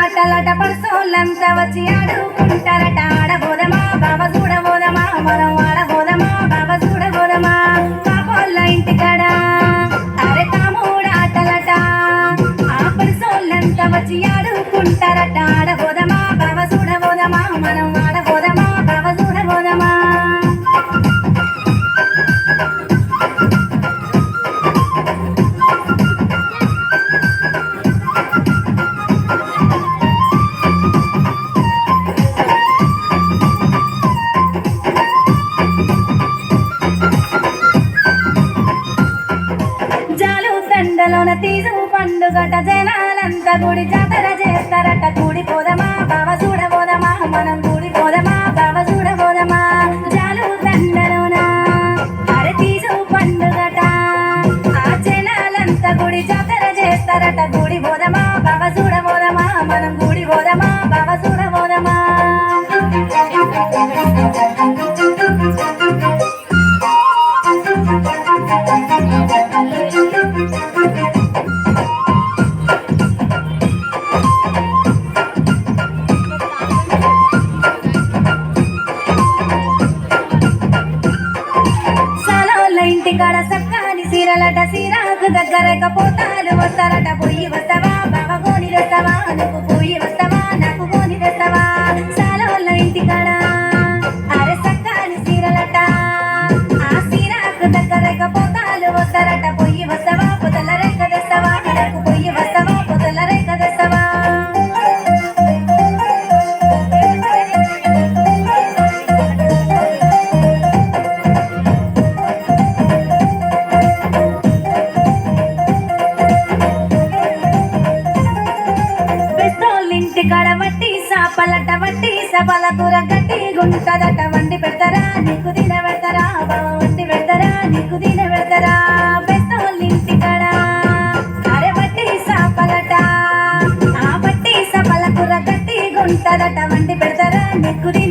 ఆటలట పర్సోళ్ళంతా వచ్చి ఆడుకుంటారట ఆడబోదమా బాబా చూడబోదమా మనం ఆడబోదమా బాబా చూడబోదమా కాపోళ్ళ ఇంటికాడ అరే కామూడు ఆటలట ఆ పర్సోళ్ళంతా వచ్చి ఆడుకుంటారట ఆడబోదమా బాబా చూడబోదమా మనం ఆడబోదమా బాబా చూడబోదమా దండలోన తీసు పండుగట జనాలంతా గుడి జాతర చేస్తారట కూడి పోదమా బాబా చూడబోదమా మనం కూడి పోదమా బాబా చూడబోదమా జాలు దండలోన అరే తీసు పండుగట ఆ జనాలంతా గుడి జాతర చేస్తారట కూడి పోదమా బాబా చూడబోదమా మనం కూడి పోదమా బాబా చూడబోదమా ఇంటికాడ సక్కాని సీరలట సీరాకు దగ్గరక పోతాలు వస్తారట పోయి వస్తావా బాబా కోని తెస్తావా నువ్వు పోయి వస్తావా నాకు కోని తెస్తావా సాలోళ్ళ ఇంటికాడ అరే సక్కాని సీరలట ఆ సీరాకు దగ్గరక పోతాలు వస్తారట పోయి వస్తావా పొదల రేఖ తెస్తావా నాకు పోయి వస్తావా పొదల రేఖ తెస్తావా ఇంటికాడ వట్టి సాపలట వట్టి సపల కూర గట్టి గుంటదట వండి పెడతారా నీకు తిన పెడతారా బావ వండి పెడతారా నీకు తిన పెడతారా బెస్తోళ్ళ ఇంటికాడ అరే వట్టి సాపలట ఆ వట్టి సపల కూర గట్టి గుంటదట వండి పెడతారా నీకు తిన